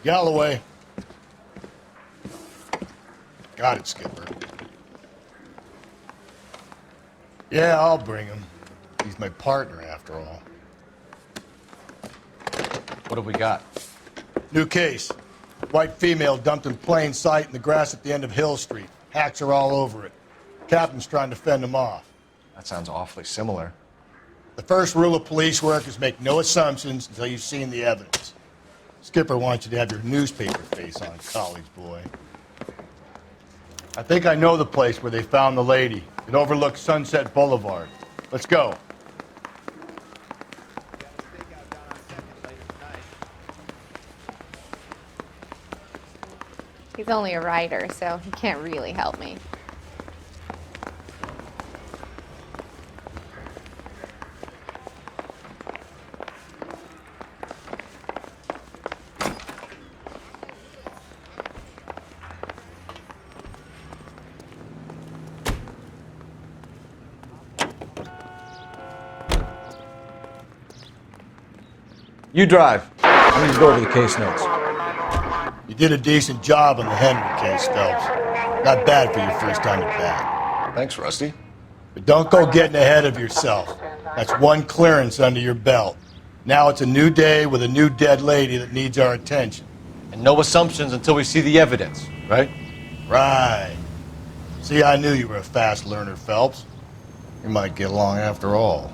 Galloway. Got it, Skipper. Yeah, I'll bring him. He's my partner, after all. What have we got? New case. White female dumped in plain sight in the grass at the end of Hill Street. Hacks are all over it. Captain's trying to fend him off. That sounds awfully similar. The first rule of police work is make no assumptions until you've seen the evidence. Skipper wants you to have your newspaper face on, college boy. I think I know the place where they found the lady. It overlooks Sunset Boulevard. Let's go. He's only a writer, so he can't really help me. You drive. I need to go over the case notes. You did a decent job on the Henry case, Phelps. Not bad for your first time at bat. Thanks, Rusty. But don't go getting ahead of yourself. That's one clearance under your belt. Now it's a new day with a new dead lady that needs our attention. And no assumptions until we see the evidence, right? Right. See, I knew you were a fast learner, Phelps. You might get along after all.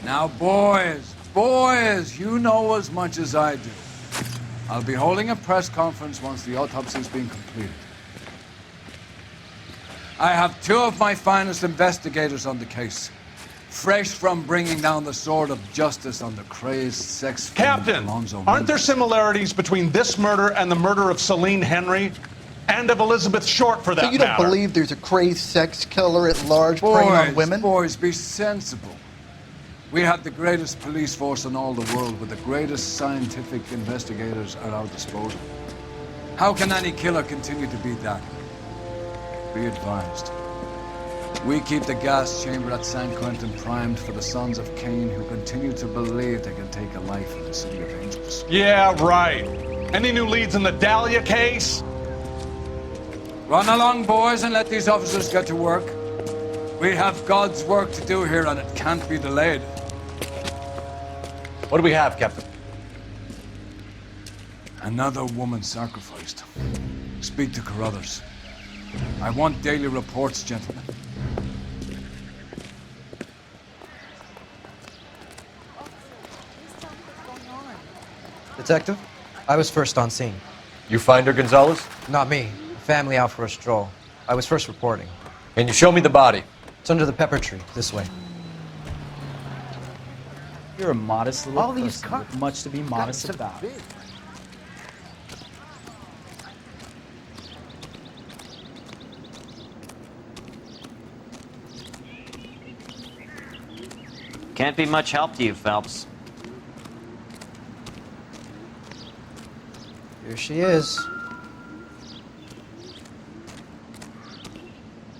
Now, boys, you know as much as I do. I'll be holding a press conference once the autopsy's been completed. I have two of my finest investigators on the case, fresh from bringing down the sword of justice on the crazed sex Captain, Alonzo aren't there Mendes. similarities between this murder and the murder of Celine Henry? And of Elizabeth Short, for that So you don't matter? believe there's a crazed sex killer at large preying on women? Boys, be sensible. We have the greatest police force in all the world with the greatest scientific investigators at our disposal. How can any killer continue to be that? Be advised. We keep the gas chamber at San Quentin primed for the sons of Cain who continue to believe they can take a life in the City of Angels. Yeah, right. Any new leads in the Dahlia case? Run along, boys, and let these officers get to work. We have God's work to do here, and it can't be delayed. What do we have, Captain? Another woman sacrificed. Speak to Carruthers. I want daily reports, gentlemen. Detective, I was first on scene. You find her, Gonzalez? Not me. Family out for a stroll. I was first reporting. Can you show me the body? It's under the pepper tree, this way. You're a modest little All these person cars. with much to be modest about. Can't be much help to you, Phelps. Here she is.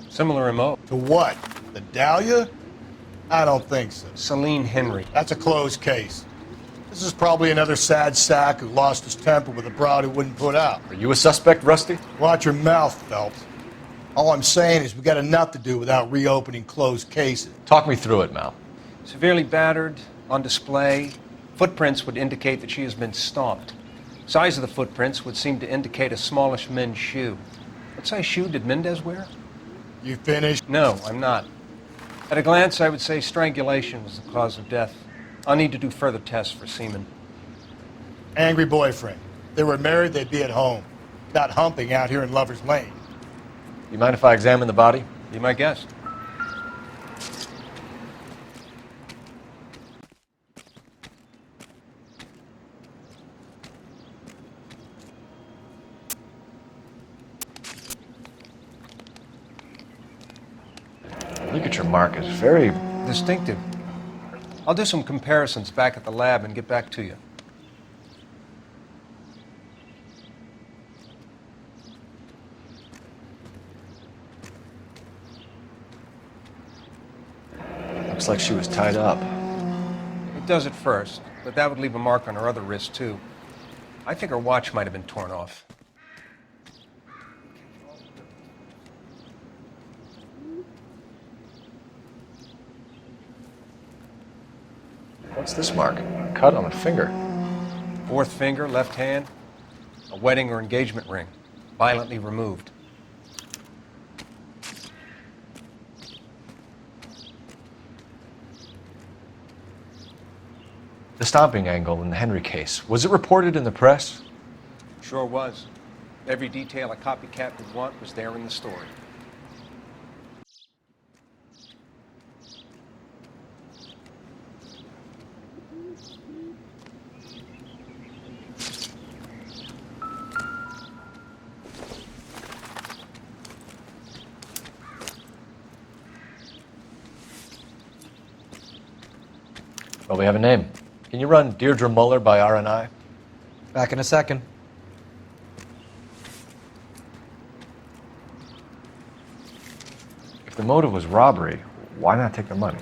Similar MO. To what? The Dahlia? I don't think so. Celine Henry. That's a closed case. This is probably another sad sack who lost his temper with a broad who wouldn't put out. Are you a suspect, Rusty? Watch your mouth, Phelps. All I'm saying is we got enough to do without reopening closed cases. Talk me through it, Mal. Severely battered, on display. Footprints would indicate that she has been stomped. Size of the footprints would seem to indicate a smallish men's shoe. What size shoe did Mendez wear? You finished? No, I'm not. At a glance, I would say strangulation was the cause of death. I'll need to do further tests for semen. Angry boyfriend. If they were married, they'd be at home. Not humping out here in Lover's Lane. You mind if I examine the body? Be my guest. Look at your mark. It's very Distinctive. I'll do some comparisons back at the lab and get back to you. Looks like she was tied up. It does at first, but that would leave a mark on her other wrist, too. I think her watch might have been torn off. What's this mark? A cut on a finger. Fourth finger, left hand, a wedding or engagement ring, violently removed. The stomping angle in the Henry case, was it reported in the press? Sure was. Every detail a copycat would want was there in the story. Well, we have a name. Can you run Deirdre Muller by RNI? Back in a second. If the motive was robbery, why not take the money?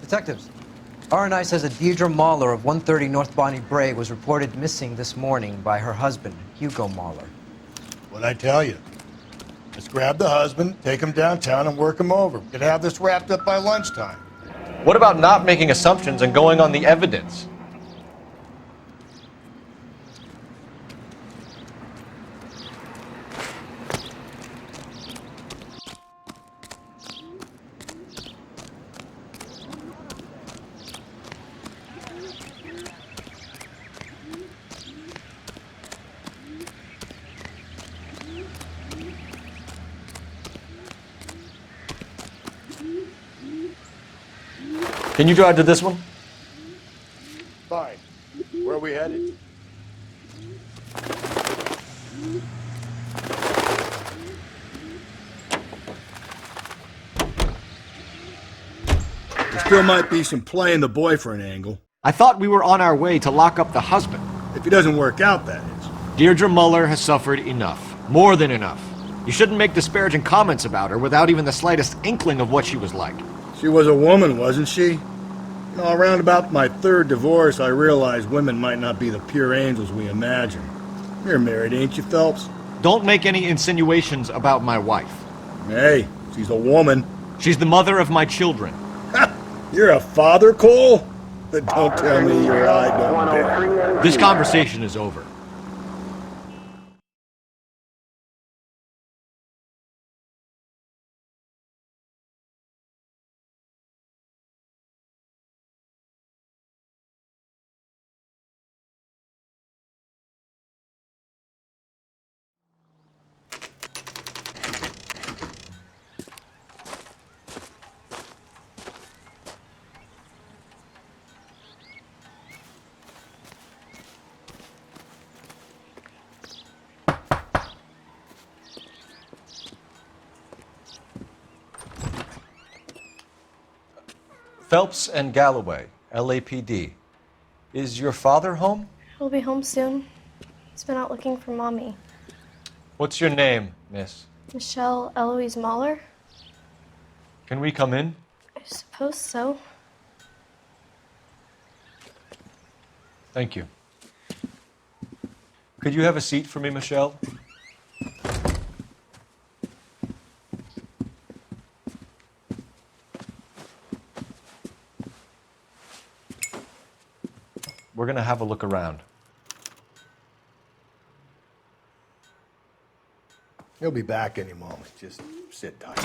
Detectives, RNI says that Deirdre Mahler of 130 North Bonnie Brae was reported missing this morning by her husband, Hugo Mahler. What'd I tell you? Let's grab the husband, take him downtown, and work him over. We could have this wrapped up by lunchtime. What about not making assumptions and going on the evidence? Can you drive to this one? Fine. Where are we headed? There still might be some playing the boyfriend angle. I thought we were on our way to lock up the husband. If he doesn't work out, that is. Deirdre Muller has suffered enough. More than enough. You shouldn't make disparaging comments about her without even the slightest inkling of what she was like. She was a woman, wasn't she? You know, around about my third divorce, I realized women might not be the pure angels we imagine. You're married, ain't you, Phelps? Don't make any insinuations about my wife. Hey, she's a woman. She's the mother of my children. You're a father, Cole? Then don't tell me your eye don't bear. This conversation is over. Phelps and Galloway, LAPD. Is your father home? He'll be home soon. He's been out looking for Mommy. What's your name, miss? Michelle Eloise Mahler? Can we come in? I suppose so. Thank you. Could you have a seat for me, Michelle? We're going to have a look around. He'll be back any moment. Just sit tight.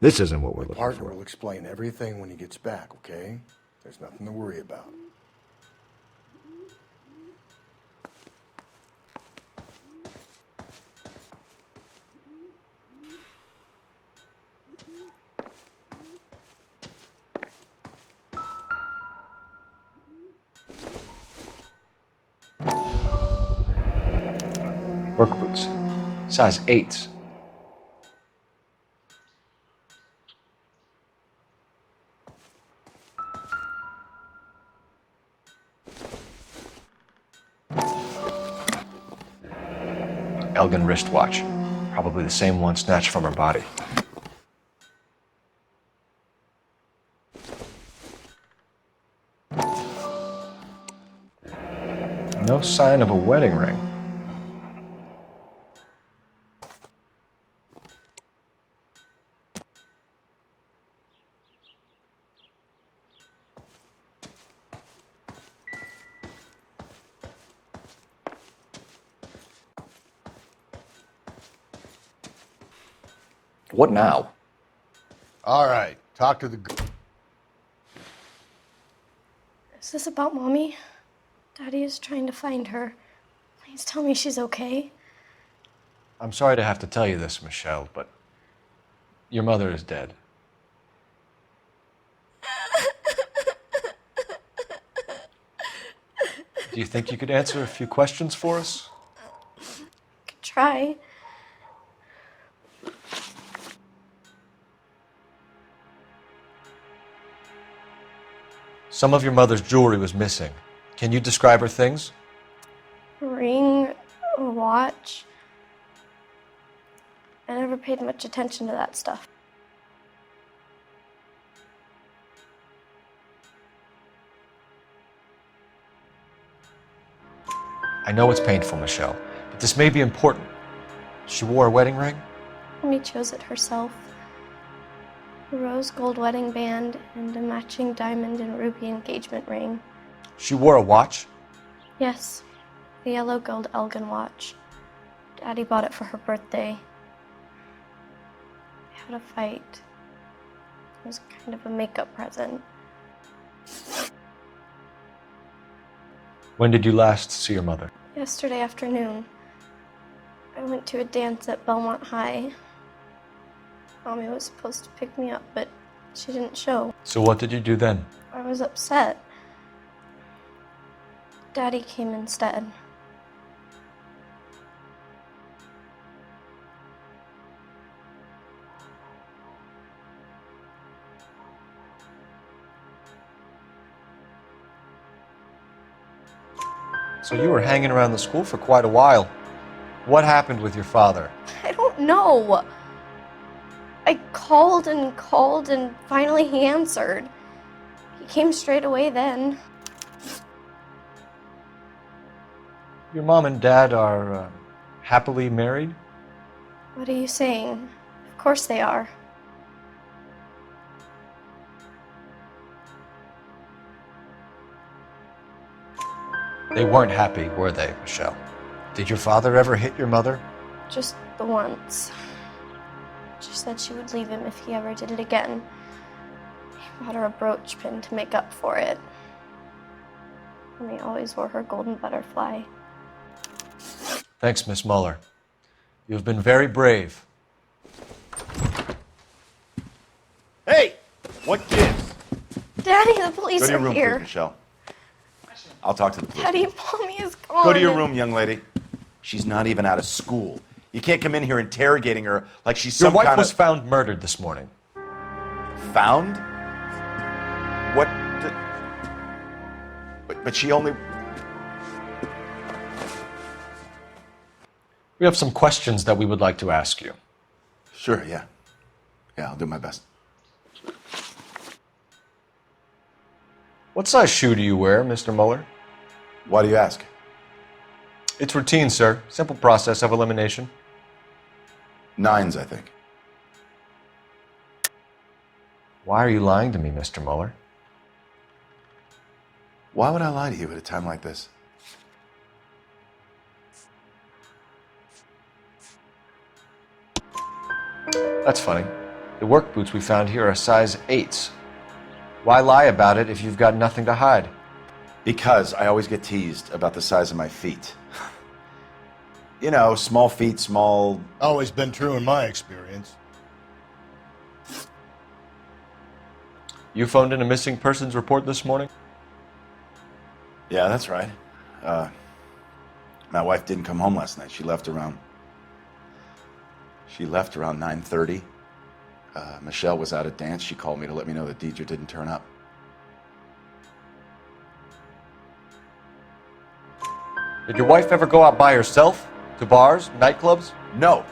This isn't what we're looking Partner for. will explain everything when he gets back, okay? There's nothing to worry about. Work boots. Size 8s. Elgin wristwatch. Probably the same one snatched from her body. No sign of a wedding ring. What now? All right, talk to the... Is this about Mommy? Daddy is trying to find her. Please tell me she's okay. I'm sorry to have to tell you this, Michelle, but your mother is dead. Do you think you could answer a few questions for us? Could try. Some of your mother's jewelry was missing. Can you describe her things? A ring, a watch. I never paid much attention to that stuff. I know it's painful, Michelle, but this may be important. She wore a wedding ring? Mommy chose it herself. A rose gold wedding band and a matching diamond and ruby engagement ring. She wore a watch? Yes, the yellow gold Elgin watch. Daddy bought it for her birthday. They had a fight. It was kind of a makeup present. When did you last see your mother? Yesterday afternoon, I went to a dance at Belmont High. Mommy was supposed to pick me up, but she didn't show. So what did you do then? I was upset. Daddy came instead. So you were hanging around the school for quite a while. What happened with your father? I don't know. I called and finally he answered. He came straight away then. Your mom and dad are happily married? What are you saying? Of course they are. They weren't happy, were they, Michelle? Did your father ever hit your mother? Just the once. She said she would leave him if he ever did it again. He bought her a brooch pin to make up for it. And he always wore her golden butterfly. Thanks, Miss Muller. You have been very brave. Hey! What gives? Daddy, the police Go to your are room, here. please, Michelle. I'll talk to the police. Daddy, Mommy is gone. Go to your room, young lady. She's not even out of school. You can't come in here interrogating her like she's Your some wife kind was of... found murdered this morning. Found? What? But she only... We have some questions that we would like to ask you. Sure, yeah. Yeah, I'll do my best. What size shoe do you wear, Mr. Muller? Why do you ask? It's routine, sir. Simple process of elimination. 9s, I think. Why are you lying to me, Mr. Muller? Why would I lie to you at a time like this? That's funny. The work boots we found here are size 8s. Why lie about it if you've got nothing to hide? Because I always get teased about the size of my feet. You know, small feet, small... Always been true in my experience. You phoned in a missing persons report this morning? Yeah, that's right. My wife didn't come home last night. She left around 9:30. Michelle was out at dance. She called me to let me know that Deidre didn't turn up. Did your wife ever go out by herself? To bars, nightclubs? No.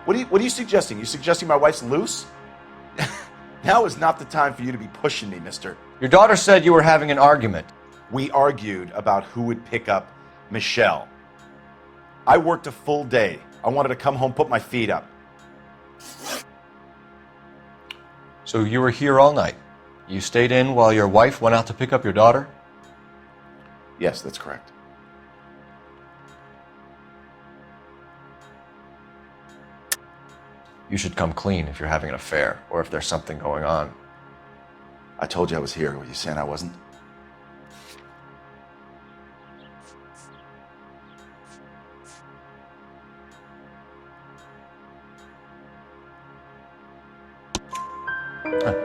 What are you suggesting? You suggesting my wife's loose? Now is not the time for you to be pushing me, mister. Your daughter said you were having an argument. We argued about who would pick up Michelle. I worked a full day. I wanted to come home, put my feet up. So you were here all night. You stayed in while your wife went out to pick up your daughter? Yes, that's correct. You should come clean if you're having an affair, or if there's something going on. I told you I was here. Were you saying I wasn't?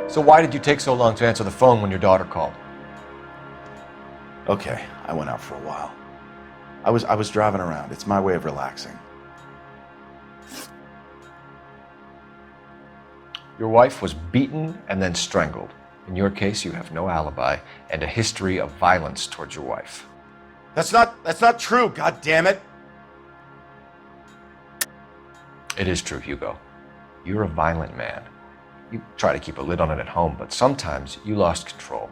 So why did you take so long to answer the phone when your daughter called? Okay, I went out for a while. I was driving around. It's my way of relaxing. Your wife was beaten and then strangled. In your case, you have no alibi and a history of violence towards your wife. That's not true, god damn it. It is true, Hugo. You're a violent man. You try to keep a lid on it at home, but sometimes you lost control.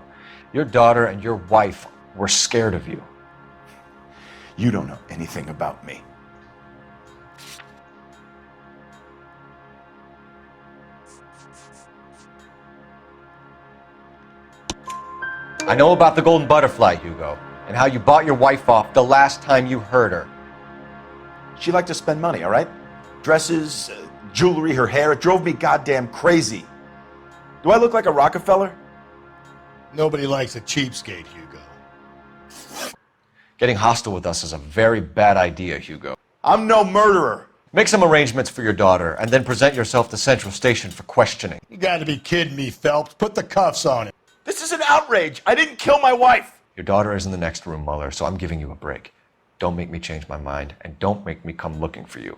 Your daughter and your wife were scared of you. You don't know anything about me. I know about the golden butterfly, Hugo, and how you bought your wife off the last time you heard her. She liked to spend money, all right? Dresses, jewelry, her hair. It drove me goddamn crazy. Do I look like a Rockefeller? Nobody likes a cheapskate, Hugo. Getting hostile with us is a very bad idea, Hugo. I'm no murderer. Make some arrangements for your daughter, and then present yourself to Central Station for questioning. You gotta be kidding me, Phelps. Put the cuffs on him. This is an outrage. I didn't kill my wife. Your daughter is in the next room, Muller, so I'm giving you a break. Don't make me change my mind, and don't make me come looking for you.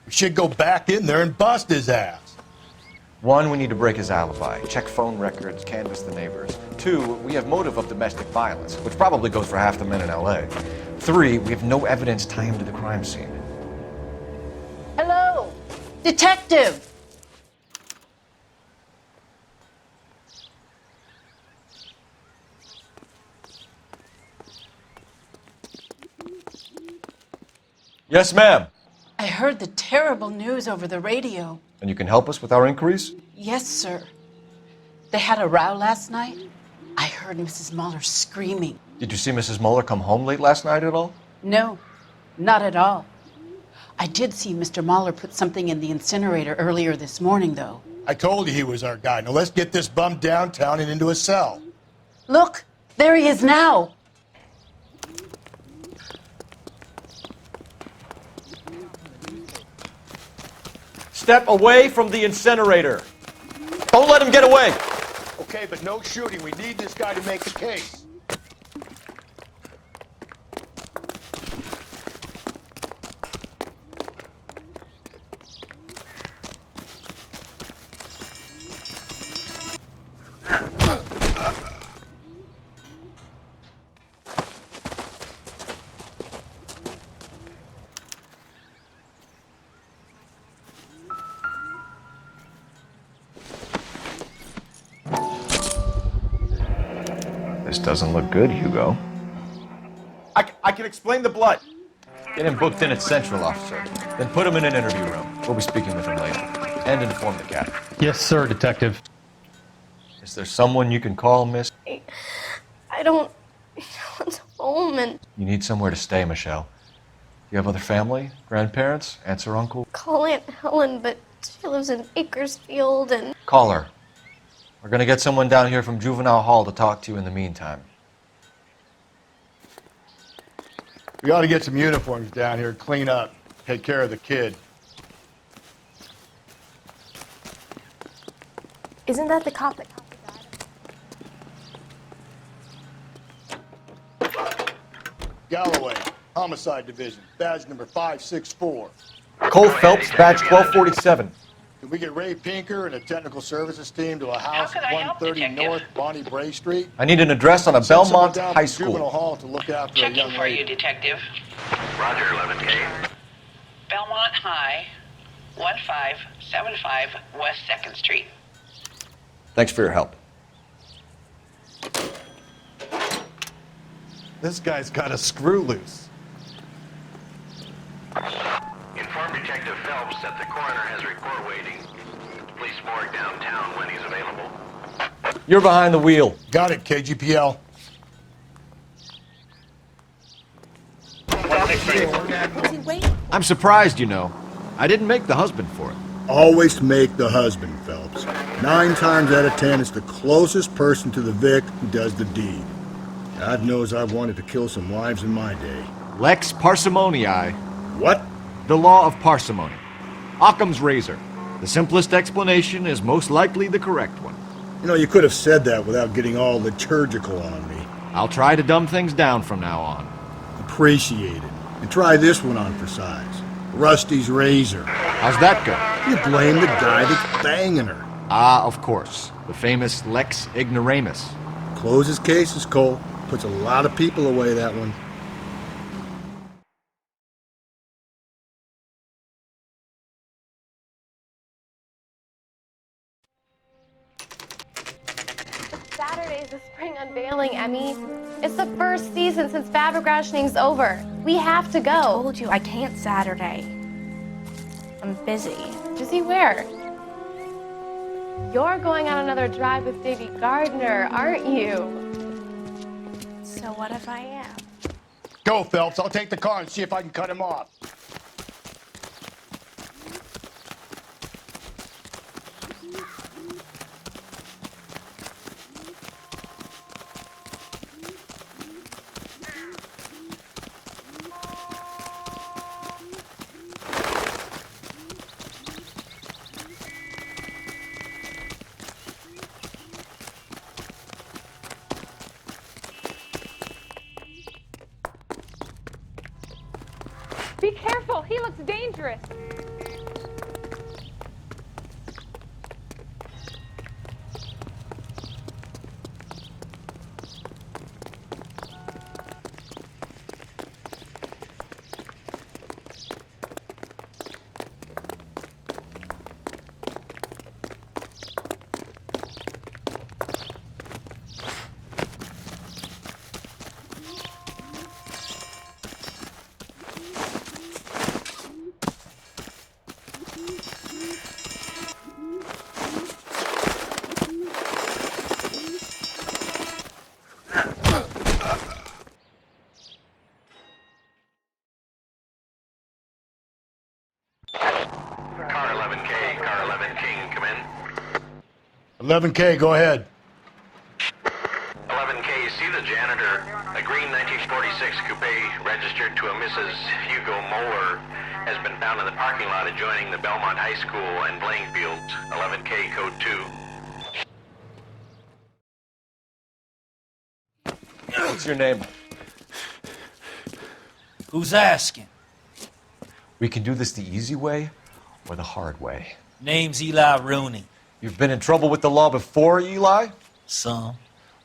We should go back in there and bust his ass. 1, we need to break his alibi. Check phone records, canvass the neighbors. 2, we have motive of domestic violence, which probably goes for half the men in LA. 3, we have no evidence tying him to the crime scene. Hello, detective. Yes, ma'am. I heard the terrible news over the radio. And you can help us with our inquiries? Yes, sir. They had a row last night. I heard Mrs. Muller screaming. Did you see Mrs. Muller come home late last night at all? No, not at all. I did see Mr. Muller put something in the incinerator earlier this morning, though. I told you he was our guy. Now let's get this bum downtown and into a cell. Look, there he is now. Step away from the incinerator. Don't let him get away. Okay, but no shooting. We need this guy to make the case. This doesn't look good, Hugo. I can explain the blood. Get him booked in at Central, officer. Then put him in an interview room. We'll be speaking with him later. And inform the captain. Yes, sir, detective. Is there someone you can call, miss? I don't want home and You need somewhere to stay, Michelle. You have other family? Grandparents? Aunts or uncle? call Aunt Helen, but she lives in Bakersfield and Call her. We're gonna get someone down here from Juvenile Hall to talk to you in the meantime. We ought to get some uniforms down here, clean up, take care of the kid. isn't that the cop that Galloway, Homicide Division, badge number 564. Cole Phelps, badge 1247. Can we get Ray Pinker and a technical services team to a house at 130 North Bonnie Bray Street? I need an address on a Send someone Belmont down High to Juvenile School. Hall to look after a young for you, lady. Detective. Roger, 11K. Belmont High, 1575 West 2nd Street. Thanks for your help. This guy's got a screw loose. Inform Detective Phelps that the coroner has a report waiting. Police morgue downtown when he's available. You're behind the wheel. Got it, KGPL. I'm surprised, you know. I didn't make the husband for it. Always make the husband, Phelps. 9 times out of 10, it's the closest person to the Vic who does the deed. God knows I've wanted to kill some wives in my day. Lex parsimoniae. What? The law of parsimony. Occam's razor. The simplest explanation is most likely the correct one. You know, you could have said that without getting all liturgical on me. I'll try to dumb things down from now on. Appreciate it. And try this one on for size. Rusty's razor. How's that go? You blame the guy that's banging her. Ah, of course. The famous Lex ignoramus. Closes cases, Cole. Puts a lot of people away, that one. Saturday's the spring unveiling, Emmy. It's the first season since fabric rationing's over. We have to go. I told you I can't Saturday. I'm busy. Busy where? You're going on another drive with Davy Gardner, aren't you? So what if I am? Go, Phelps. I'll take the car and see if I can cut him off. Be careful, he looks dangerous. Car 11K, car 11 King, come in. 11K, go ahead. 11K, see the janitor. A green 1946 coupe registered to a Mrs. Hugo Moeller has been found in the parking lot adjoining the Belmont High School and playing fields. 11K, code 2. What's your name? Who's asking? We can do this the easy way or the hard way. Name's Eli Rooney. You've been in trouble with the law before, Eli? Some.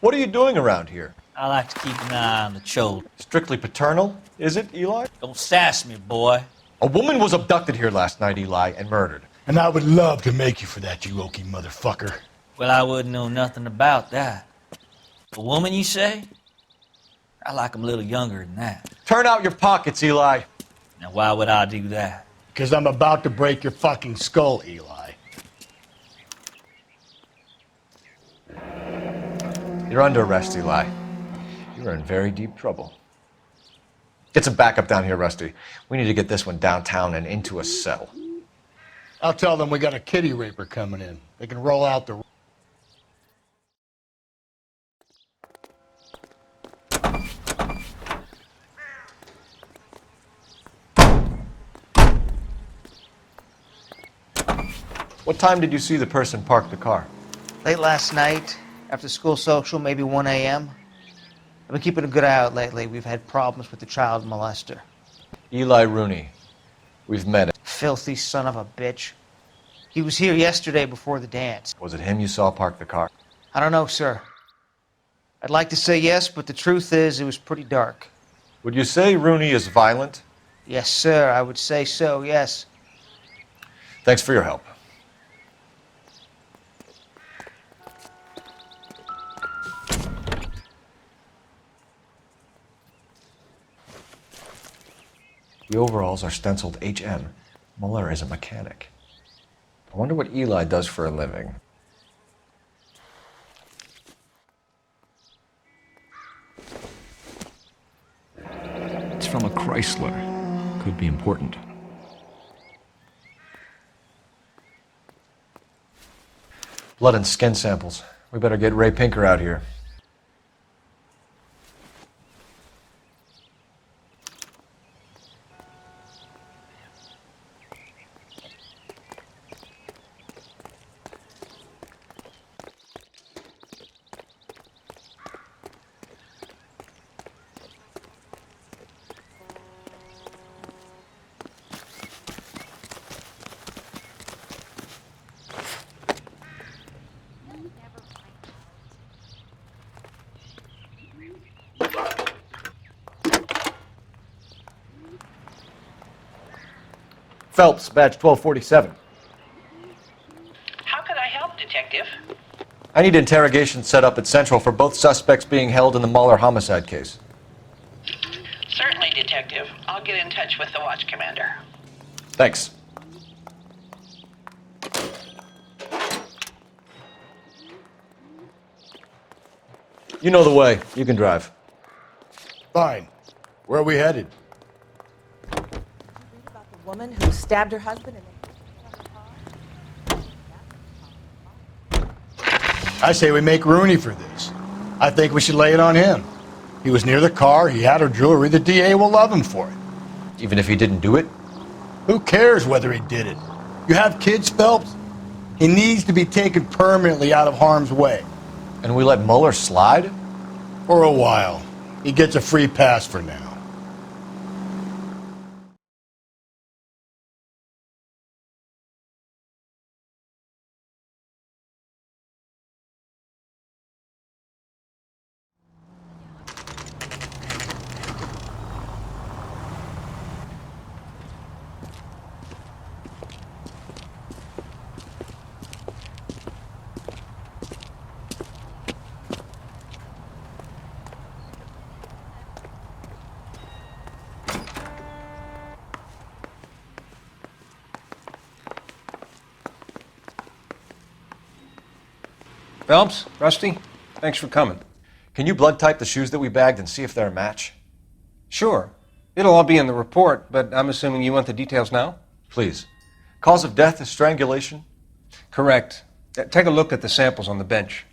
What are you doing around here? I like to keep an eye on the children. Strictly paternal, is it, Eli? Don't sass me, boy. A woman was abducted here last night, Eli, and murdered. And I would love to make you for that, you oaky motherfucker. Well, I wouldn't know nothing about that. A woman, you say? I like 'em a little younger than that. Turn out your pockets, Eli. Now, why would I do that? Because I'm about to break your fucking skull, Eli. You're under arrest, Eli. You're in very deep trouble. Get some backup down here, Rusty. We need to get this one downtown and into a cell. I'll tell them we got a kitty raper coming in. They can roll out the... What time did you see the person park the car? Late last night, after school social, maybe 1 a.m. I've been keeping a good eye out lately. We've had problems with the child molester. Eli Rooney. We've met him. Filthy son of a bitch. He was here yesterday before the dance. Was it him you saw park the car? I don't know, sir. I'd like to say yes, but the truth is it was pretty dark. Would you say Rooney is violent? Yes, sir. I would say so, yes. Thanks for your help. The overalls are stenciled HM. Muller is a mechanic. I wonder what Eli does for a living. It's from a Chrysler. Could be important. Blood and skin samples. We better get Ray Pinker out here. Phelps, badge 1247. How can I help, Detective? I need interrogation set up at Central for both suspects being held in the Noire Homicide case. Certainly, Detective. I'll get in touch with the watch commander. Thanks. You know the way. You can drive. Fine. Where are we headed? The woman who stabbed her husband and I say we make Rooney for this. I think we should lay it on him. He was near the car, he had her jewelry, the DA will love him for it. Even if he didn't do it? Who cares whether he did it? You have kids, Phelps? He needs to be taken permanently out of harm's way. And we let Muller slide? For a while. He gets a free pass for now. Phelps, Rusty, thanks for coming. Can you blood type the shoes that we bagged and see if they're a match? Sure. It'll all be in the report, but I'm assuming you want the details now? Please. Cause of death is strangulation? Correct. Take a look at the samples on the bench.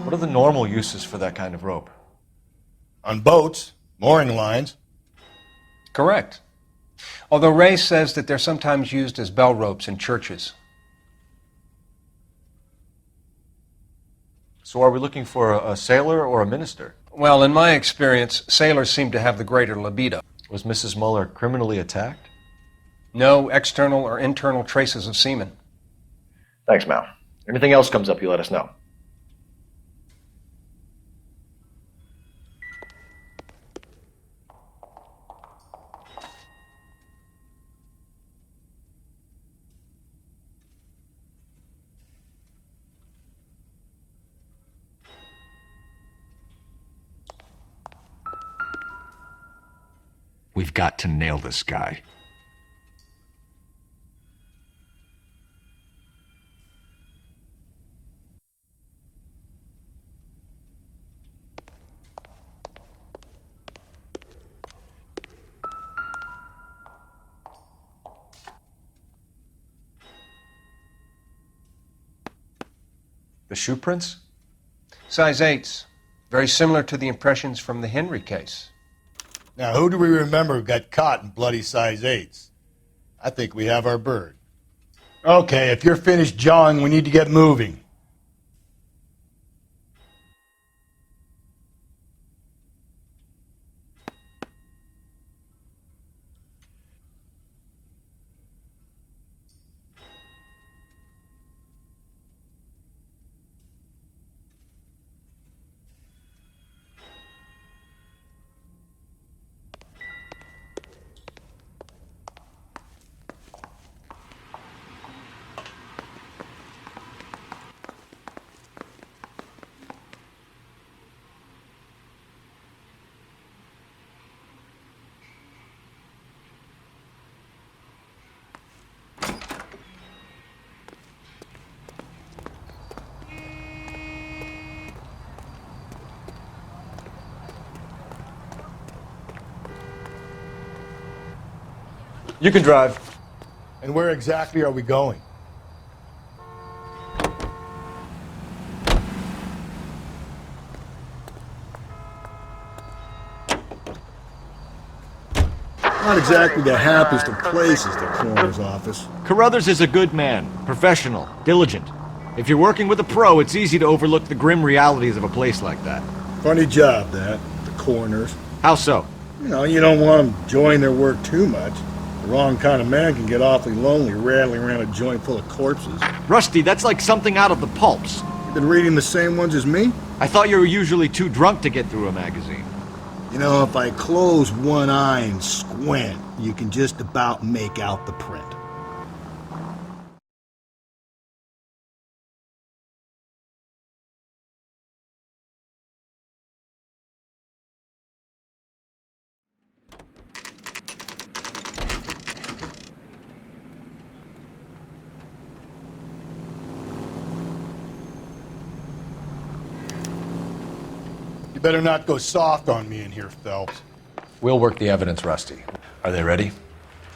What are the normal uses for that kind of rope? On boats, mooring lines. Correct. Although Ray says that they're sometimes used as bell ropes in churches. So are we looking for a sailor or a minister? Well, in my experience, sailors seem to have the greater libido. Was Mrs. Muller criminally attacked? No external or internal traces of semen. Thanks, Mal. Anything else comes up, you let us know. We've got to nail this guy. The shoe prints? Size 8s. Very similar to the impressions from the Henry case. Now, who do we remember who got caught in bloody size 8s? I think we have our bird. Okay, if you're finished jawing, we need to get moving. You can drive. And where exactly are we going? Not exactly the happiest of places, the coroner's office. Carruthers is a good man, professional, diligent. If you're working with a pro, it's easy to overlook the grim realities of a place like that. Funny job, that, the coroner's. How so? You know, you don't want them enjoying their work too much. The wrong kind of man can get awfully lonely rattling around a joint full of corpses. Rusty, that's like something out of the pulps. You been reading the same ones as me? I thought you were usually too drunk to get through a magazine. You know, if I close one eye and squint, you can just about make out the print. You better not go soft on me in here, Phelps. We'll work the evidence, Rusty. Are they ready?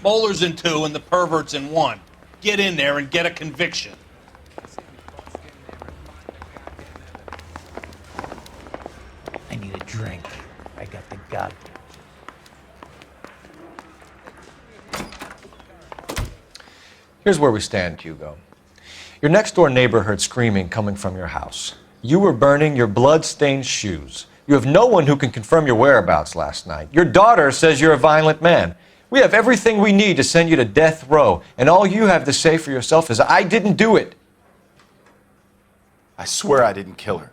Moeller's in 2 and the pervert's in 1. Get in there and get a conviction. I need a drink. I got the gut. Here's where we stand, Hugo. Your next-door neighbor heard screaming coming from your house. You were burning your blood-stained shoes. You have no one who can confirm your whereabouts last night. Your daughter says you're a violent man. We have everything we need to send you to death row, and all you have to say for yourself is, I didn't do it. I swear I didn't kill her.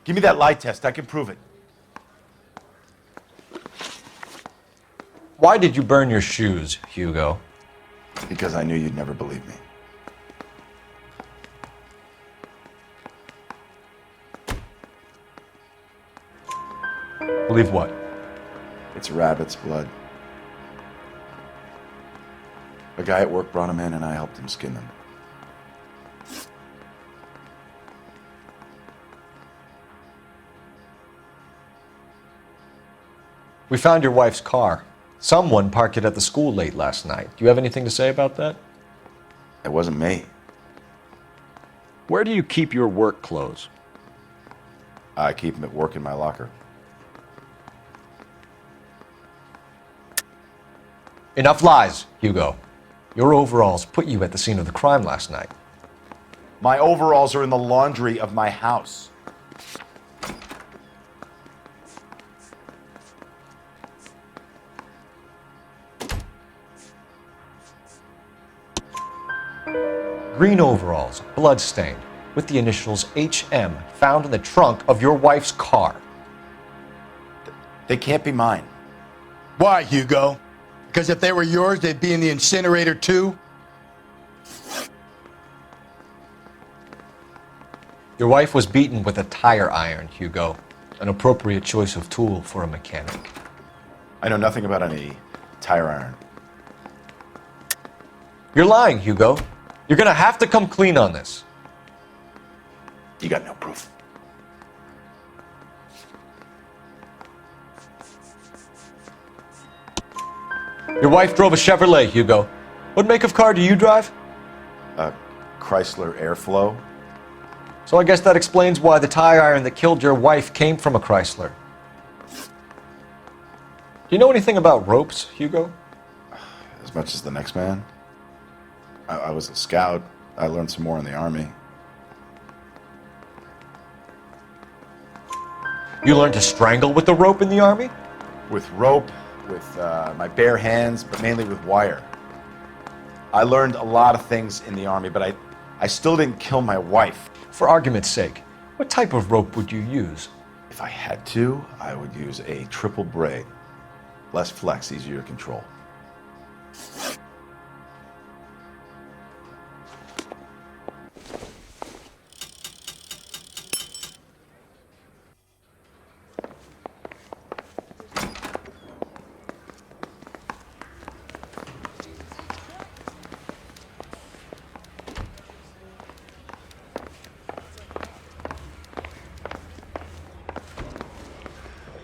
Give me that lie test. I can prove it. Why did you burn your shoes, Hugo? Because I knew you'd never believe me. Believe what? It's rabbit's blood. A guy at work brought them in and I helped him skin them. We found your wife's car. Someone parked it at the school late last night. Do you have anything to say about that? It wasn't me. Where do you keep your work clothes? I keep them at work in my locker. Enough lies, Hugo. Your overalls put you at the scene of the crime last night. My overalls are in the laundry of my house. Green overalls, blood-stained, with the initials HM found in the trunk of your wife's car. They can't be mine. Why, Hugo? Because if they were yours, they'd be in the incinerator too? Your wife was beaten with a tire iron, Hugo. An appropriate choice of tool for a mechanic. I know nothing about any tire iron. You're lying, Hugo. You're gonna have to come clean on this. You got no proof. Your wife drove a Chevrolet, Hugo. What make of car do you drive? A Chrysler Airflow. So I guess that explains why the tire iron that killed your wife came from a Chrysler. Do you know anything about ropes, Hugo? As much as the next man. I was a scout. I learned some more in the Army. You learned to strangle with the rope in the Army? With rope, with my bare hands, but mainly with wire. I learned a lot of things in the Army, but I still didn't kill my wife. For argument's sake, what type of rope would you use? If I had to, I would use a triple braid. Less flex, easier to control.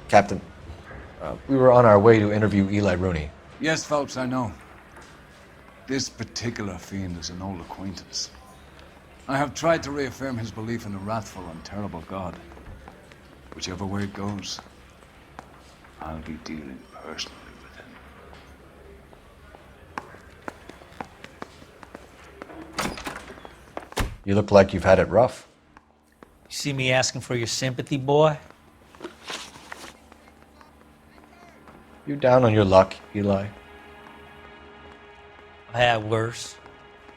Captain, we were on our way to interview Eli Rooney. Yes, Phelps, I know. This particular fiend is an old acquaintance. I have tried to reaffirm his belief in the wrathful and terrible God. Whichever way it goes, I'll be dealing personally with him. You look like you've had it rough. You see me asking for your sympathy, boy? You down on your luck, Eli? I had worse.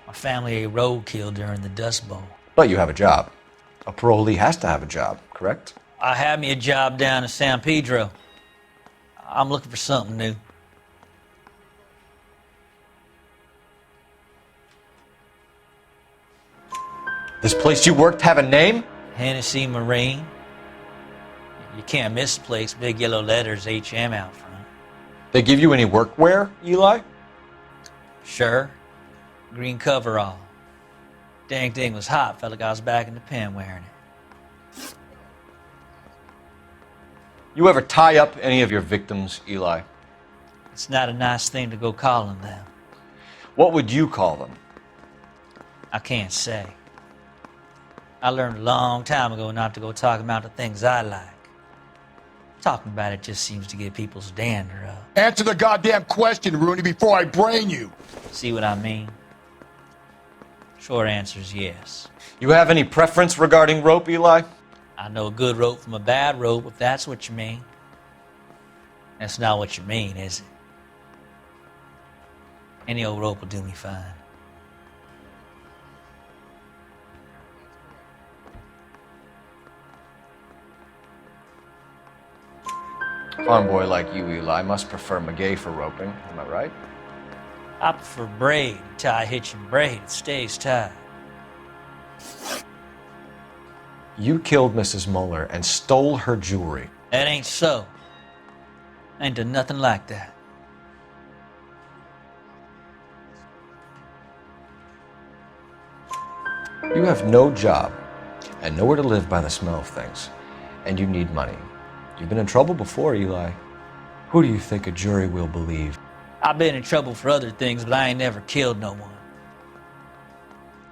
My family ate roadkill during the Dust Bowl. But you have a job. A parolee has to have a job, correct? I had me a job down in San Pedro. I'm looking for something new. This place you worked have a name? Hennessy Marine. You can't miss the place. Big yellow letters, HM out front. They give you any workwear, Eli? Sure. Green coverall. Dang thing was hot. Felt like I was back in the pen wearing it. You ever tie up any of your victims, Eli? It's not a nice thing to go calling them. What would you call them? I can't say. I learned a long time ago not to go talking about the things I like. Talking about it just seems to get people's dander up. Answer the goddamn question, Rooney, before I brain you. See what I mean? Short answer is yes. You have any preference regarding rope, Eli? I know a good rope from a bad rope, if that's what you mean. That's not what you mean, is it? Any old rope will do me fine. Farm boy like you, Eli, must prefer Magay for roping. Am I right? I prefer braid. You tie a hitch and braid, it stays tied. You killed Mrs. Muller and stole her jewelry. That ain't so. I ain't done nothing like that. You have no job and nowhere to live by the smell of things, and you need money. You've been in trouble before, Eli. Who do you think a jury will believe? I've been in trouble for other things, but I ain't never killed no one.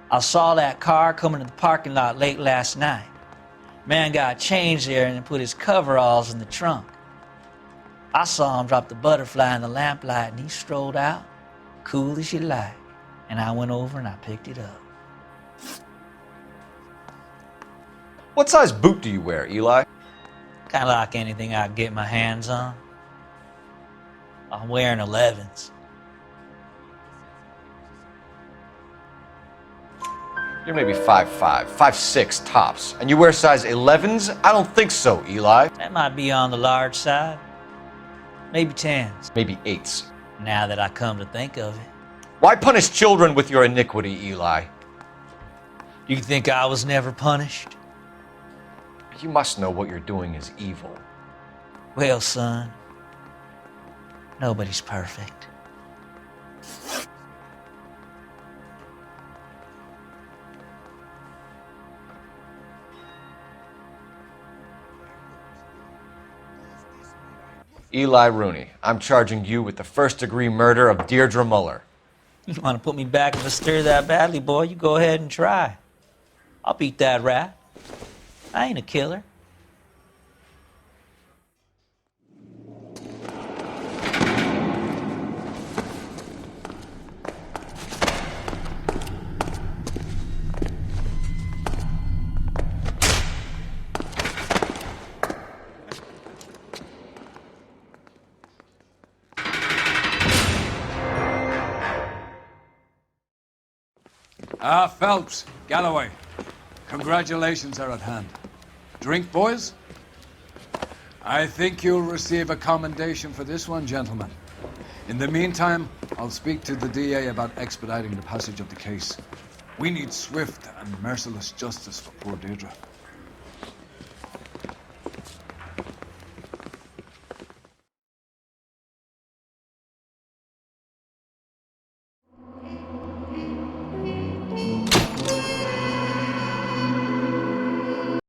I saw that car coming to the parking lot late last night. Man got changed there and then put his coveralls in the trunk. I saw him drop the butterfly in the lamplight and he strolled out, cool as you like. And I went over and I picked it up. What size boot do you wear, Eli? Kind of like anything I can get my hands on. I'm wearing 11s. You're maybe 5'5", 5'6" tops, and you wear size 11s? I don't think so, Eli. That might be on the large side. Maybe 10s. Maybe 8s. Now that I come to think of it. Why punish children with your iniquity, Eli? You think I was never punished? You must know what you're doing is evil. Well, son, nobody's perfect. Eli Rooney, I'm charging you with the first-degree murder of Deirdre Muller. You want to put me back in the stir that badly, boy? You go ahead and try. I'll beat that rat. I ain't a killer. Phelps, Galloway, congratulations are at hand. Drink, boys? I think you'll receive a commendation for this one, gentlemen. In the meantime, I'll speak to the DA about expediting the passage of the case. We need swift and merciless justice for poor Deirdre.